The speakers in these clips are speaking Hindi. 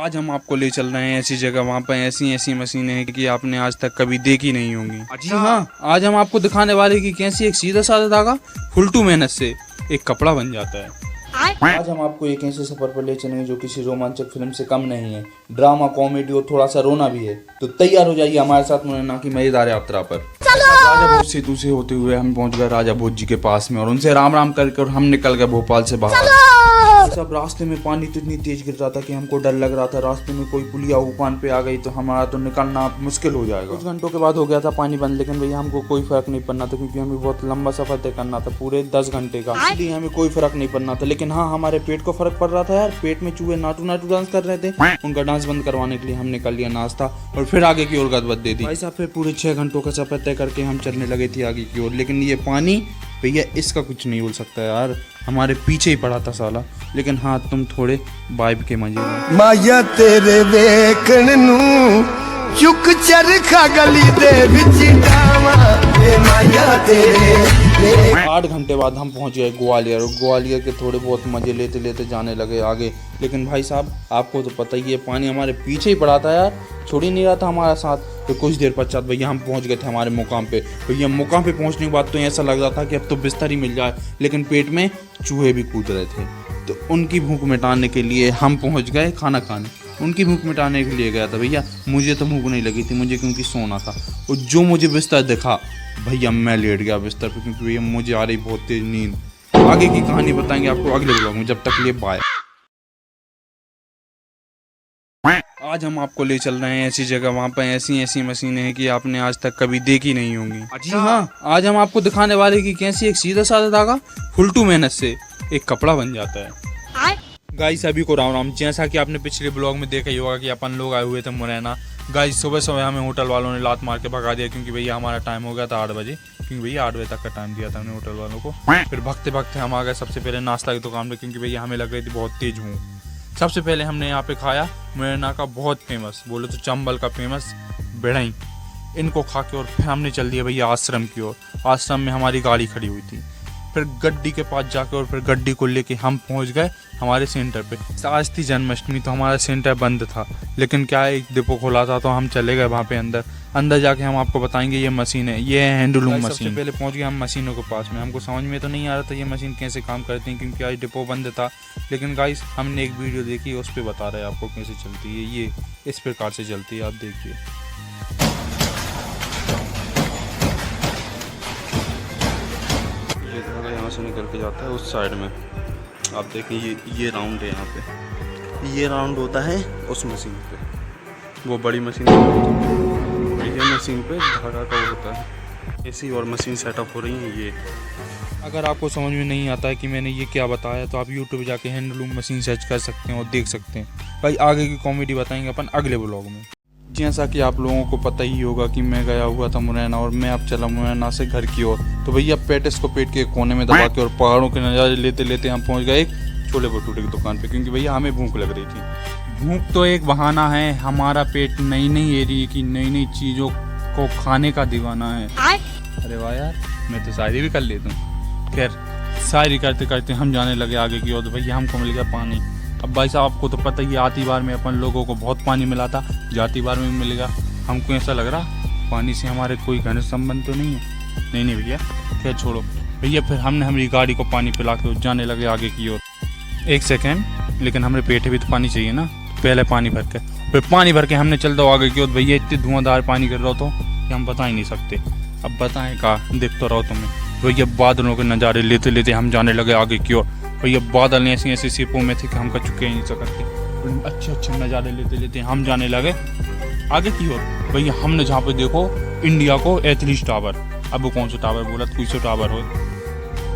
आज हम आपको ले चल रहे हैं ऐसी जगह, वहाँ पर ऐसी ऐसी मशीनें हैं कि आपने आज तक कभी देखी नहीं होंगी। जी हाँ, आज हम आपको दिखाने वाले कि कैसे एक सीधा साधा धागा फुलटू मेहनत से एक कपड़ा बन जाता है। आज हम आपको एक ऐसे सफर पर ले चलेंगे जो किसी रोमांचक फिल्म से कम नहीं है। ड्रामा, कॉमेडी और थोड़ा सा रोना भी है। तो तैयार हो जाइए हमारे साथ मुरैना की मजेदार यात्रा पर। राजा भोज सेतु से होते हुए हम पहुंच गए राजा भोज जी के पास में और उनसे राम राम करके और हम निकल गए भोपाल से बाहर। सब रास्ते में पानी तो इतनी तेज गिर रहा था कि हमको डर लग रहा था रास्ते में कोई पुलिया उफान पे आ गई तो हमारा तो निकलना मुश्किल हो जाएगा। कुछ घंटों के बाद हो गया था पानी बंद, लेकिन भैया हमको कोई फर्क नहीं पड़ना था क्योंकि हमें बहुत लंबा सफर तय करना था, पूरे 10 घंटे का, इसलिए हमें कोई फर्क नहीं पड़ना था। लेकिन हाँ, हमारे पेट को फर्क पड़ रहा था यार। पेट में चूहे नाटू नाटू डांस कर रहे थे, उनका डांस बंद करवाने के लिए हमने कर लिया नाश्ता और फिर आगे की ओर गदबद दे दी। भाई साहब फिर पूरे 6 घंटों का सफर तय करके हम चलने लगे थे आगे की ओर। लेकिन ये पानी भैया इसका कुछ नहीं बोल सकता यार, हमारे पीछे ही पड़ा था साला। लेकिन हाँ, तुम थोड़े वाइब के मजे में। माया तेरे वेखण नू चुक चरखा गली दे विच डावा ए माया तेरे। 8 घंटे बाद हम पहुंच गए ग्वालियर और ग्वालियर के थोड़े बहुत मजे लेते लेते जाने लगे आगे। लेकिन भाई साहब आपको तो पता ही है, पानी हमारे पीछे ही पड़ा था यार, छोड़ ही नहीं रहा था हमारा साथ। तो कुछ देर पश्चात भैया हम पहुंच गए थे हमारे मुकाम पे। भैया मुकाम पे पहुंचने के बाद तो ऐसा लग रहा था कि अब तो बिस्तर ही मिल जाए, लेकिन पेट में चूहे भी कूद रहे थे। तो उनकी भूख मिटाने के लिए हम पहुंच गए खाना खाने। उनकी भूख मिटाने के लिए गया था भैया, मुझे तो भूख नहीं लगी थी, मुझे क्योंकि सोना था। और जो मुझे बिस्तर दिखा भैया मैं लेट गया बिस्तर पे क्योंकि भैया मुझे आ रही बहुत तेज नींद। आगे की कहानी बताएंगे आपको अगले व्लॉग में, जब तक लिए बाय। आज हम आपको ले चल रहे हैं ऐसी जगह, वहाँ पर ऐसी ऐसी मशीनें हैं कि आपने आज तक कभी देखी नहीं होंगी। जी हाँ, आज हम आपको दिखाने वाले कि कैसे एक सीधा साधा धागा फुलटू मेहनत से एक कपड़ा बन जाता है। गाइस सभी को राम राम। जैसा कि आपने पिछले ब्लॉग में देखा ही होगा कि अपन लोग आए हुए थे मुरैना। गाइस सुबह सुबह हमें होटल वालों ने लात मार के भगा दिया क्योंकि भैया हमारा टाइम हो गया था 8 बजे, क्योंकि भैया 8 बजे तक का टाइम दिया था हमने होटल वालों को। फिर भगते भगते हम आ गए सबसे पहले नाश्ता की दुकान पे क्योंकि भैया हमें लग रही थी बहुत तेज हूँ। सबसे पहले हमने यहाँ पे खाया मुरैना का बहुत फेमस, बोले तो चंबल का फेमस बेड़ई। इनको खा के और फिर हमने चल दिया भैया आश्रम की ओर। आश्रम में हमारी गाड़ी खड़ी हुई थी। फिर गड्डी के पास जाके और फिर गड्डी को लेके हम पहुंच गए हमारे सेंटर पे। आज थी जन्माष्टमी तो हमारा सेंटर बंद था, लेकिन क्या है, एक डिपो खोला था तो हम चले गए वहाँ पे अंदर जाके हम आपको बताएंगे ये मशीन है, ये है हैंडलूम मशीन। सबसे पहले पहुंच गए हम मशीनों के पास में। हमको समझ में तो नहीं आ रहा था ये मशीन कैसे काम करती है क्योंकि आज डिपो बंद था। लेकिन गाइस हमने एक वीडियो देखी, उस पर बता रहे हैं आपको कैसे चलती है। ये इस प्रकार से चलती है, आप देखिए। यहाँ से निकल के जाता है उस साइड में, आप देखिए ये राउंड है। यहाँ पे ये राउंड होता है उस मशीन पे, वो बड़ी मशीन ये मशीन पे धागा का होता है। ऐसी और मशीन सेटअप हो रही है ये। अगर आपको समझ में नहीं आता है कि मैंने ये क्या बताया तो आप यूट्यूब जाके हैंडलूम मशीन सर्च कर सकते हैं और देख सकते हैं। भाई आगे की कॉमेडी बताएंगे अपन अगले व्लॉग में। जैसा कि आप लोगों को पता ही होगा कि मैं गया हुआ था मुरैना और मैं अब चला मुरैना से घर की ओर। तो भैया पेटिस को पेट के कोने में दबा के और पहाड़ों के नज़ारे लेते लेते हम पहुंच गए एक छोले भटूरे की दुकान पे क्योंकि भैया हमें भूख लग रही थी। भूख तो एक बहाना है, हमारा पेट नई नई एरिया की नई नई चीज़ों को खाने का दीवाना है। अरे वाह यार, मैं तो शायरी भी कर लेता हूँ। खैर शायरी करते करते हम जाने लगे आगे की ओर। तो भैया हमको मिल गया पानी। अब भाई साहब आपको तो पता ही है, आती बार में अपन लोगों को बहुत पानी मिला था, जाती बार में भी मिलेगा। हमको ऐसा लग रहा पानी से हमारे कोई घनिष्ठ संबंध तो नहीं है। नहीं भैया, खैर छोड़ो। भैया फिर हमने हमारी गाड़ी को पानी पिला के जाने लगे आगे की ओर। 1 सेकेंड, लेकिन हमारे पेट भी तो पानी चाहिए ना। पहले पानी भर के फिर पानी भर के हमने चल दो आगे की ओर। भैया इतनी धुआंधार पानी गिर रहा तो कि हम बता ही नहीं सकते। अब बताएं कहाँ, देख तो रहो तुम्हें। भैया बादलों के नज़ारे लेते लेते हम जाने लगे आगे की ओर। भैया बादल ऐसी ऐसी सिपों में थे कि हम कभी चुके ही नहीं सकते। अच्छे अच्छे नज़ारे लेते लेते हम जाने लगे आगे की ओर। भैया हमने जहाँ पे देखो इंडिया को एथलीट टावर, अब वो कौन सा टावर बोला, कोई सा टावर हो।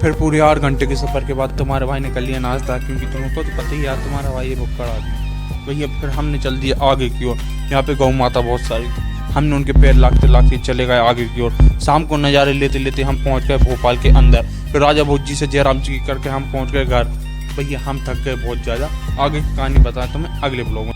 फिर पूरे 8 घंटे के सफ़र के बाद तुम्हारे भाई ने कर लिया नाश्ता क्योंकि तुमको तो पता ही यार तुम्हारा भाई ये भुक्कड़ आदमी। भैया फिर हमने चल दिया आगे की ओर। यहाँ पे गौ माता बहुत सारी थी, हमने उनके पैर लागते लागते चले गए आगे की ओर। शाम को नज़ारे लेते लेते हम पहुंच गए भोपाल के अंदर। फिर राजा भोज जी से जयराम जी करके हम पहुंच गए घर। भैया हम थक गए बहुत ज़्यादा। आगे की कहानी बताएं तो मैं अगले ब्लॉग में।